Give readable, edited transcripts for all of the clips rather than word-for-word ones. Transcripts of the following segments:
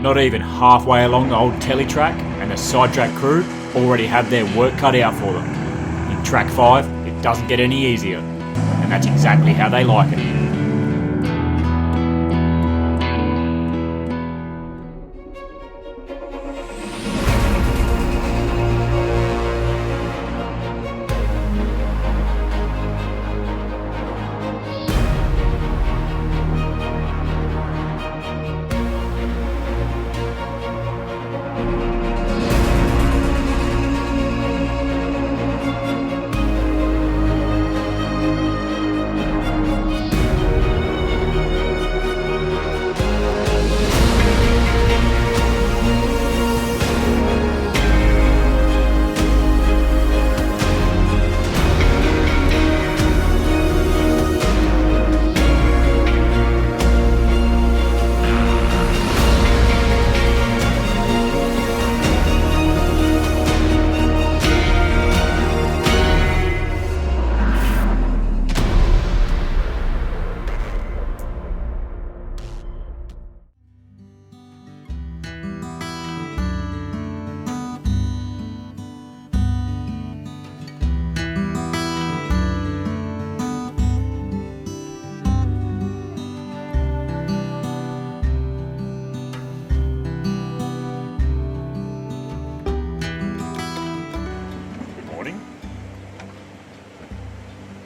Not even halfway along the old Teletrack, and the SIDETRACKED crew already have their work cut out for them. In Track 5, it doesn't get any easier, and that's exactly how they like it.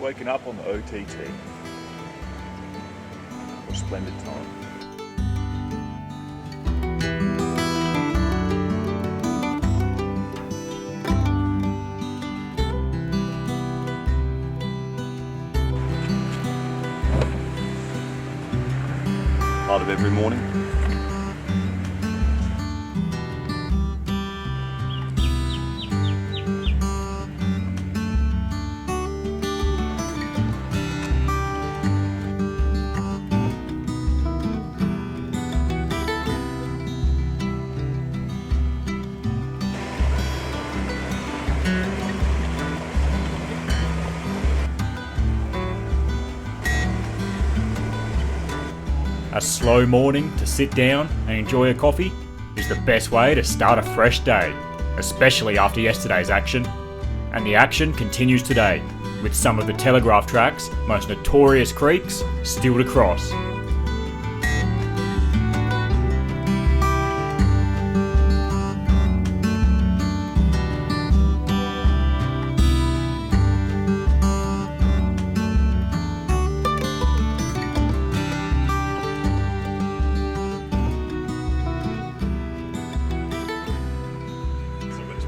Waking up on the OTT. What a splendid time. Part of every morning. A slow morning to sit down and enjoy a coffee is the best way to start a fresh day, especially after yesterday's action. And the action continues today, with some of the Telegraph Track's most notorious creeks still to cross.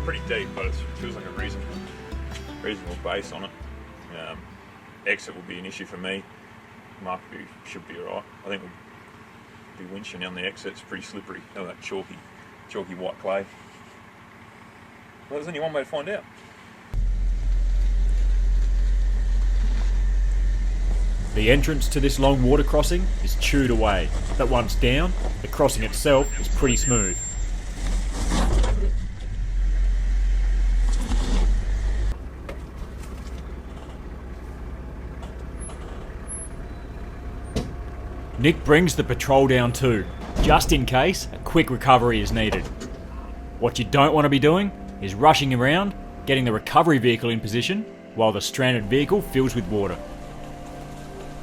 Pretty deep, but it feels like a reasonable base on it. Exit will be an issue for me. Mark should be alright. I think we'll be winching down the exit. It's pretty slippery. Oh, that chalky white clay. Well, there's only one way to find out. The entrance to this long water crossing is chewed away, but once down, the crossing itself is pretty smooth. Nick brings the patrol down too, just in case a quick recovery is needed. What you don't want to be doing is rushing around, getting the recovery vehicle in position while the stranded vehicle fills with water.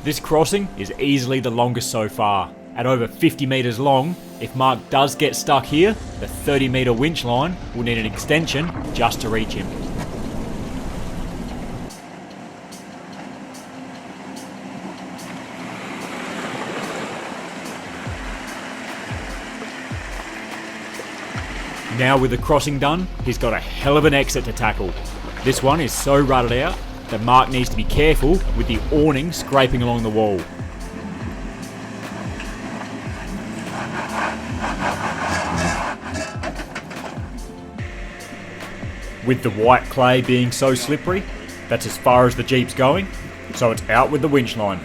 This crossing is easily the longest so far. At over 50 metres long, if Mark does get stuck here, the 30-metre winch line will need an extension just to reach him. Now with the crossing done, he's got a hell of an exit to tackle. This one is so rutted out that Mark needs to be careful with the awning scraping along the wall. With the white clay being so slippery, that's as far as the Jeep's going, so it's out with the winch line.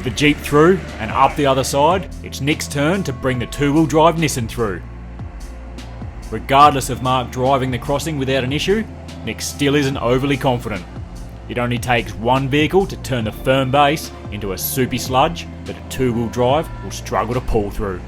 With the Jeep through and up the other side, it's Nick's turn to bring the two-wheel drive Nissan through. Regardless of Mark driving the crossing without an issue, Nick still isn't overly confident. It only takes one vehicle to turn the firm base into a soupy sludge that a two-wheel drive will struggle to pull through.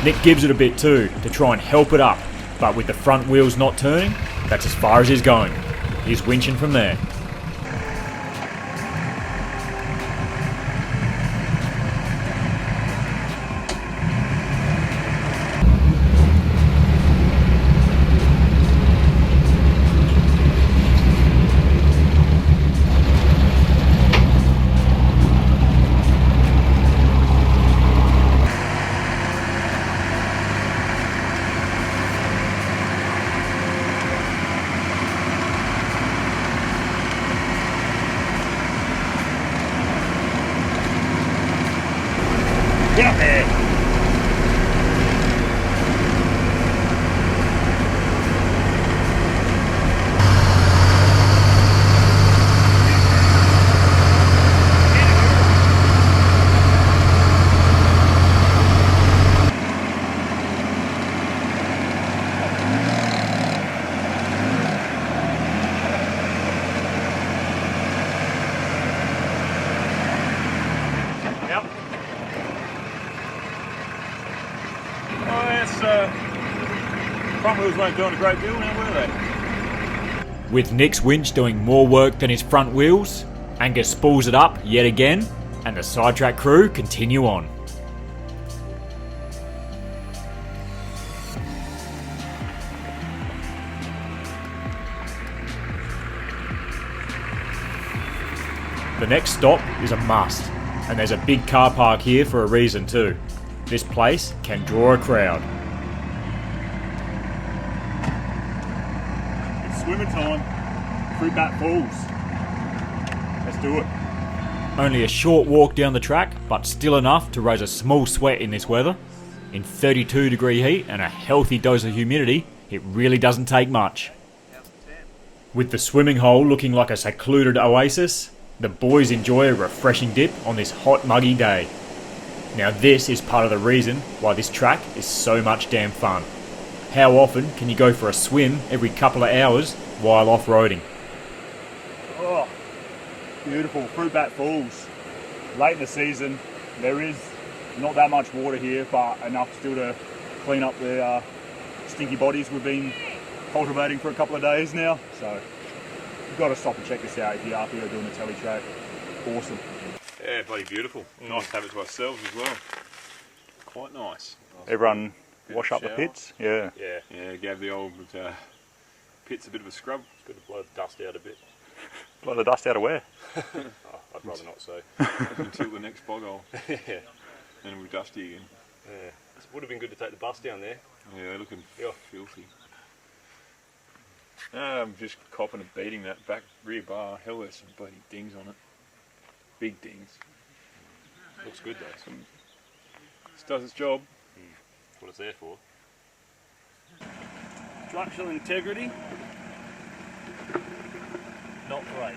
Nick gives it a bit too, to try and help it up, but with the front wheels not turning, that's as far as he's going. He's winching from there. Get up there! Front wheels weren't doing a great deal now, were they? With Nick's winch doing more work than his front wheels, Angus spools it up yet again, and the Sidetrack crew continue on. The next stop is a must, and there's a big car park here for a reason too. This place can draw a crowd. Swimmer time. Fruit bat falls. Let's do it. Only a short walk down the track, but still enough to raise a small sweat in this weather. In 32 degree heat and a healthy dose of humidity, it really doesn't take much. With the swimming hole looking like a secluded oasis, the boys enjoy a refreshing dip on this hot, muggy day. Now this is part of the reason why this track is so much damn fun. How often can you go for a swim every couple of hours while off-roading? Oh, beautiful. Fruit bat falls. Late in the season, there is not that much water here, but enough still to clean up the stinky bodies we've been cultivating for a couple of days now. So you've got to stop and check this out if you are here doing the Telegraph Track. Awesome. Yeah, bloody beautiful. Nice to have it to ourselves as well. Quite nice. Everyone wash up the pits? Yeah. Yeah, gave the old pits a bit of a scrub. It's good to blow the dust out a bit. Blow the dust out of where? Oh, I'd rather not say. Until the next bog hole. Yeah. And it'll be dusty again. Yeah. It would have been good to take the bus down there. Yeah, looking Yeah. filthy. I'm just copping and beating that back rear bar. Hell, there's some bloody dings on it. Big dings. Looks good though. This does its job. That's what it's there for. Structural integrity. Not great.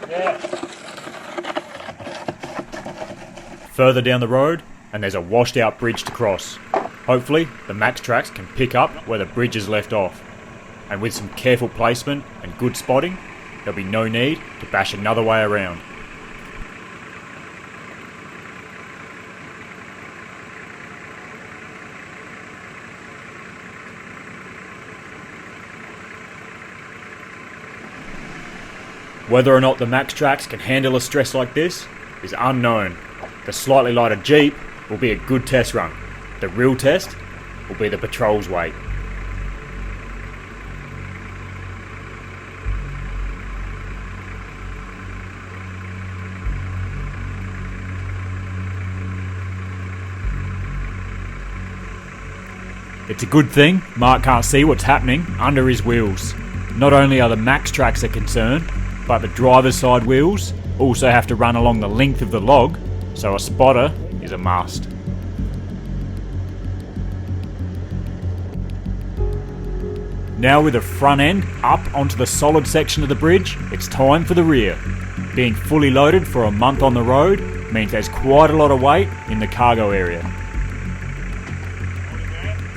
Yeah. Further down the road, and there's a washed out bridge to cross. Hopefully, the Max Tracks can pick up where the bridge is left off. And with some careful placement and good spotting, there'll be no need to bash another way around. Whether or not the Max Tracks can handle a stress like this is unknown. The slightly lighter Jeep will be a good test run. The real test will be the patrol's weight. It's a good thing Mark can't see what's happening under his wheels. Not only are the Max Tracks a concern, but the driver's side wheels also have to run along the length of the log, so a spotter is a must. Now with the front end up onto the solid section of the bridge, it's time for the rear. Being fully loaded for a month on the road means there's quite a lot of weight in the cargo area.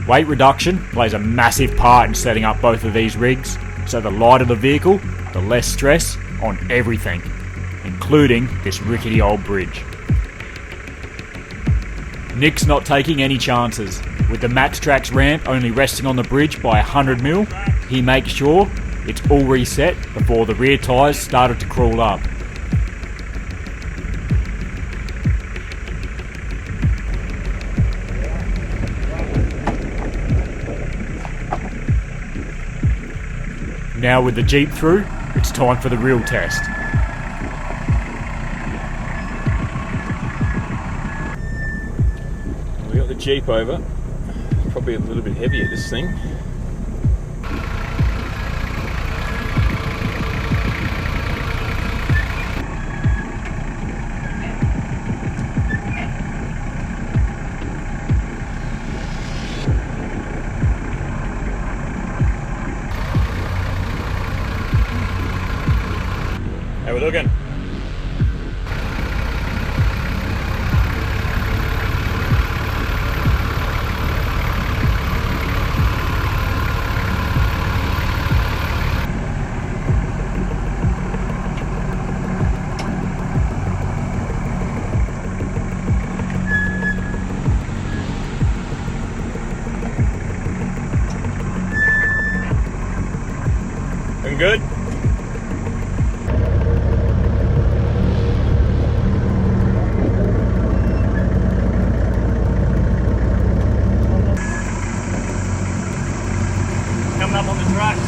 Weight reduction plays a massive part in setting up both of these rigs, so the lighter the vehicle, the less stress on everything, including this rickety old bridge. Nick's not taking any chances. With the SIDETRACKED ramp only resting on the bridge by 100mm, he makes sure it's all reset before the rear tyres started to crawl up. Now with the Jeep through, it's time for the real test. We got the Jeep over. Probably a little bit heavier, this thing. How we looking? Looking good? Coming up on the tracks.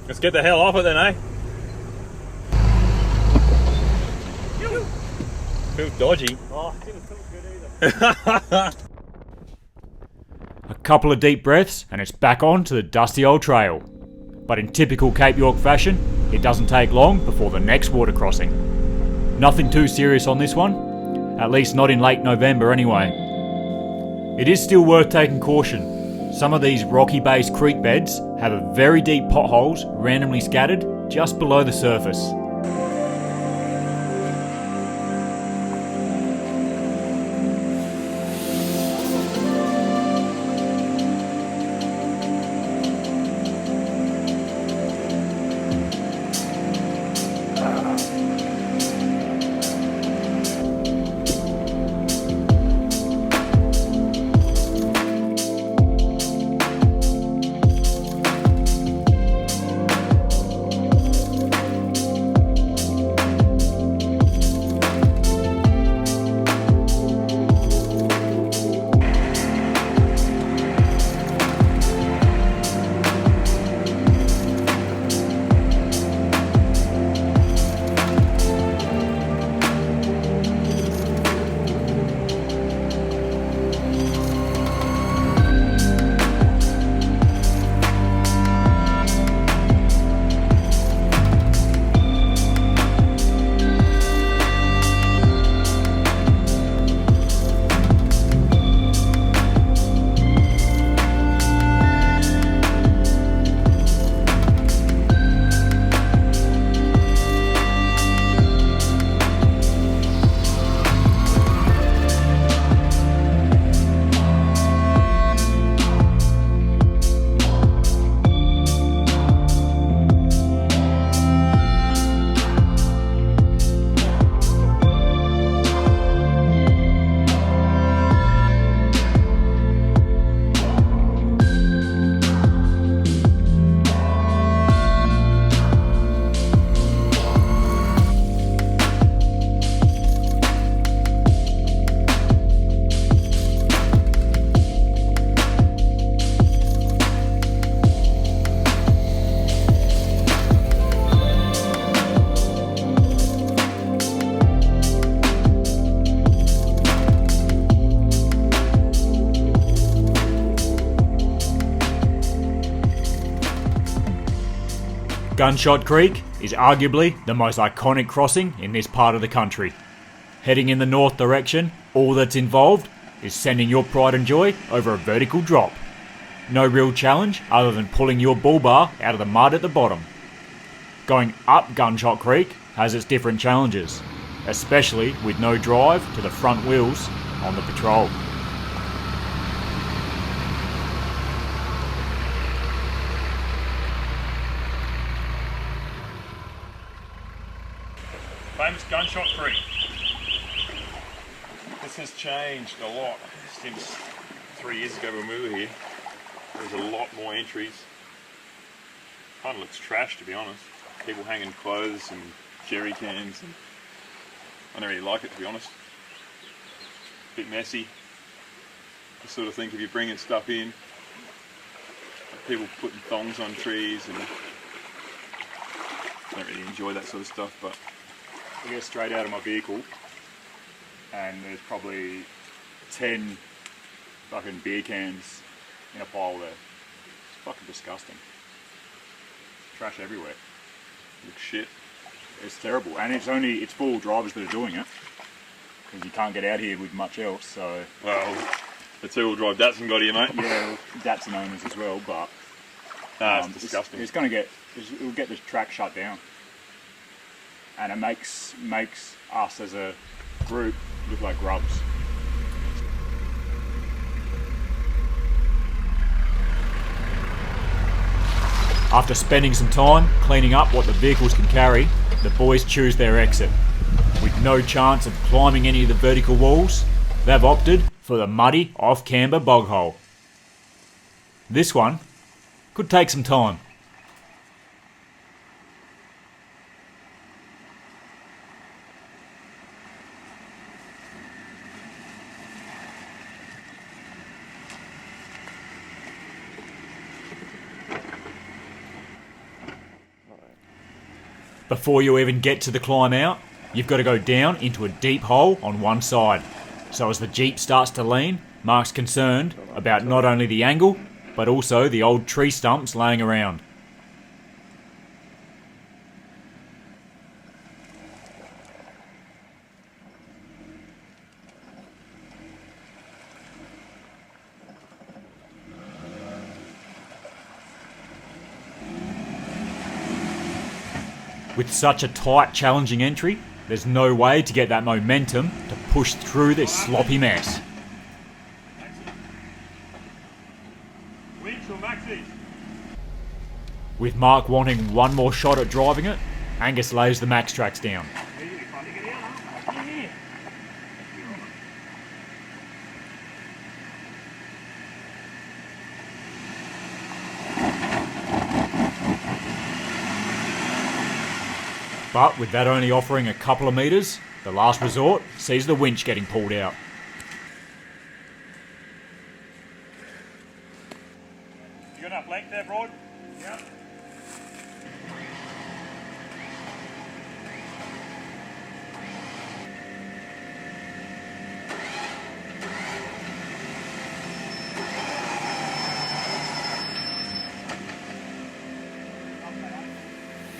Let's get the hell off it then, eh? Feels dodgy. Oh, it didn't feel good either. A couple of deep breaths and it's back on to the dusty old trail. But in typical Cape York fashion, it doesn't take long before the next water crossing. Nothing too serious on this one, at least not in late November anyway. It is still worth taking caution. Some of these rocky-based creek beds have a very deep potholes randomly scattered just below the surface. Gunshot Creek is arguably the most iconic crossing in this part of the country. Heading in the north direction, all that's involved is sending your pride and joy over a vertical drop. No real challenge other than pulling your bull bar out of the mud at the bottom. Going up Gunshot Creek has its different challenges, especially with no drive to the front wheels on the patrol. Famous Gunshot Creek. This has changed a lot since 3 years ago when we were here. There's a lot more entries. Kind of looks trash, to be honest. People hanging clothes and jerry cans. And I don't really like it, to be honest. A bit messy. I sort of think if you're bringing stuff in, like people putting thongs on trees, and I don't really enjoy that sort of stuff. But I get straight out of my vehicle, and there's probably 10 fucking beer cans in a pile there. It's fucking disgusting. Trash everywhere. Looks shit. It's terrible, and it's full drivers that are doing it, because you can't get out here with much else. So well, the two-wheel drive Datsun got here, mate. Yeah, Datsun owners as well, but it's disgusting. It'll get the track shut down, and it makes us as a group look like grubs. After spending some time cleaning up what the vehicles can carry, the boys choose their exit. With no chance of climbing any of the vertical walls, they've opted for the muddy off-camber bog hole. This one could take some time. Before you even get to the climb out, you've got to go down into a deep hole on one side. So as the Jeep starts to lean, Mark's concerned about not only the angle, but also the old tree stumps laying around. With such a tight, challenging entry, there's no way to get that momentum to push through this sloppy mess. Winch or maxi? With Mark wanting one more shot at driving it, Angus lays the max tracks down. But with that only offering a couple of metres, the last resort sees the winch getting pulled out. You got enough length there, Broad? Yeah.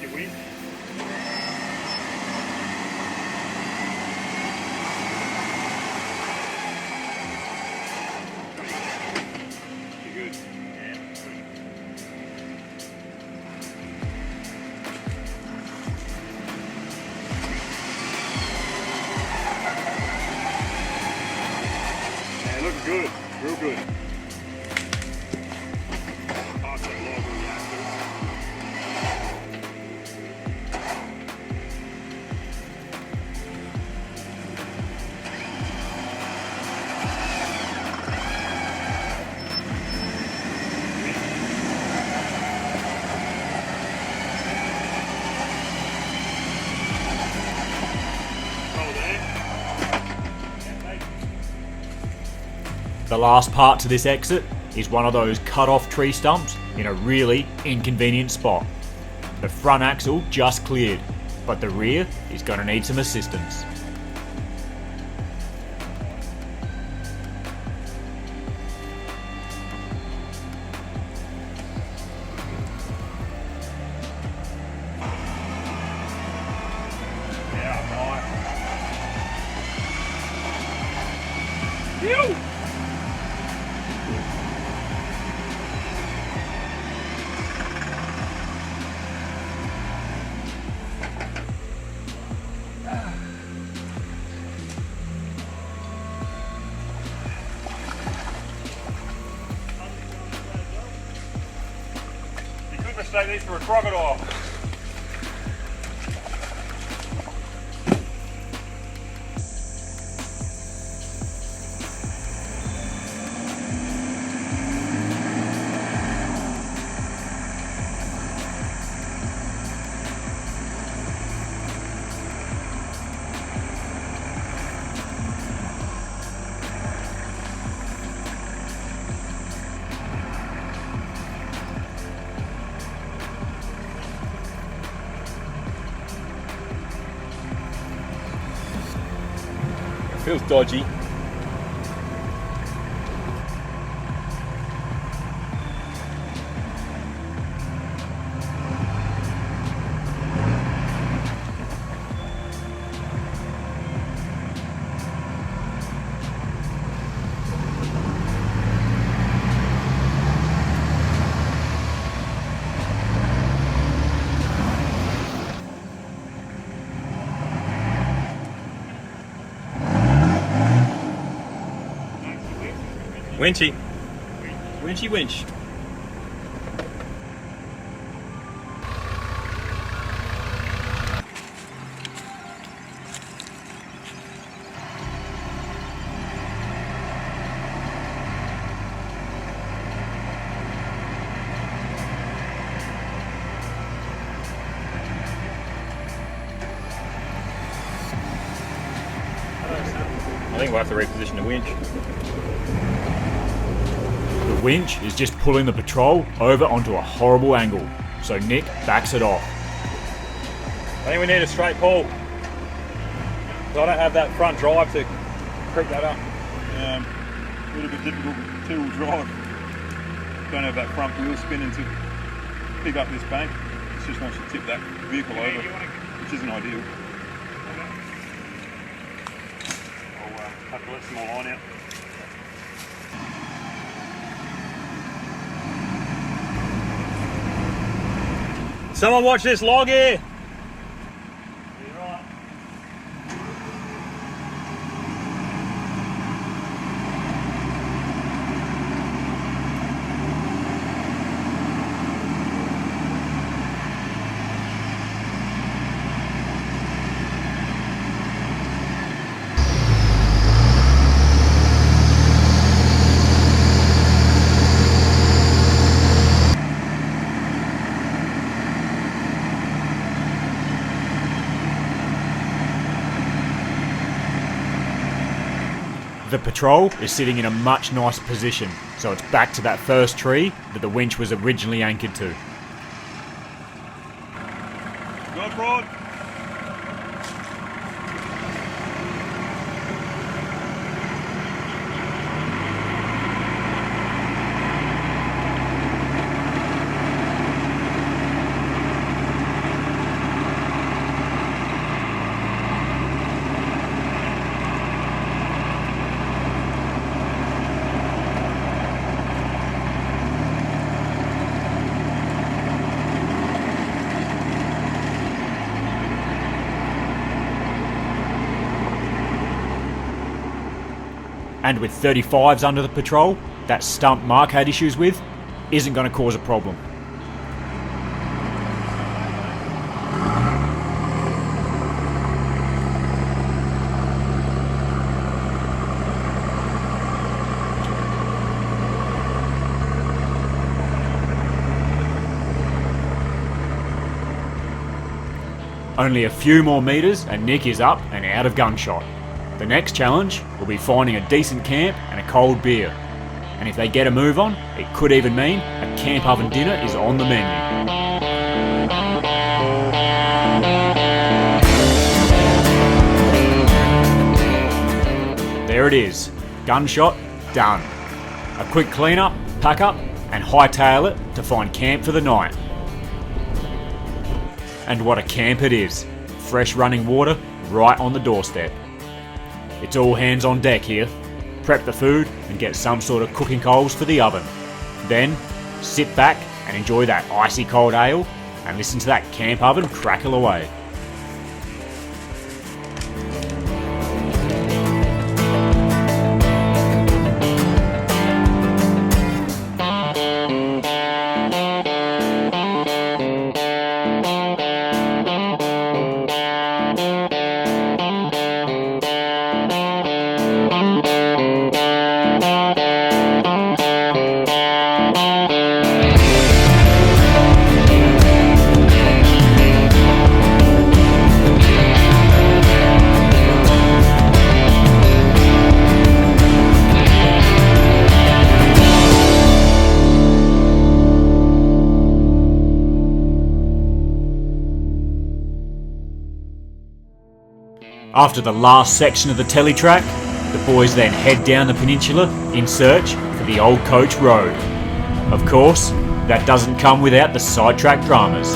You win. Good, real good. Pass that log on the axle. The last part to this exit is one of those cut-off tree stumps in a really inconvenient spot. The front axle just cleared, but the rear is going to need some assistance. You could mistake these for a crocodile. Feels dodgy. Winchy. Winchy winch. I think we'll have to reposition the winch. The winch is just pulling the patrol over onto a horrible angle, so Nick backs it off. I think we need a straight pull. So I don't have that front drive to creep that up. A little bit difficult two-wheel drive. Don't have that front wheel spinning to pick up this bank. It just wants to tip that vehicle over, which isn't ideal. I'll have to let some more line out. Someone watch this log here. The patrol is sitting in a much nicer position, so it's back to that first tree that the winch was originally anchored to. Go broad. And with 35s under the patrol, that stump Mark had issues with isn't going to cause a problem. Only a few more meters and Nick is up and out of gunshot. The next challenge will be finding a decent camp and a cold beer. And if they get a move on, it could even mean a camp oven dinner is on the menu. There it is. Gunshot done. A quick clean up, pack up, and hightail it to find camp for the night. And what a camp it is. Fresh running water right on the doorstep. It's all hands on deck here. prep the food and get some sort of cooking coals for the oven. Then, sit back and enjoy that icy cold ale and listen to that camp oven crackle away. After the last section of the Teletrack, the boys then head down the peninsula in search for the Old Coach Road. Of course, that doesn't come without the sidetrack dramas.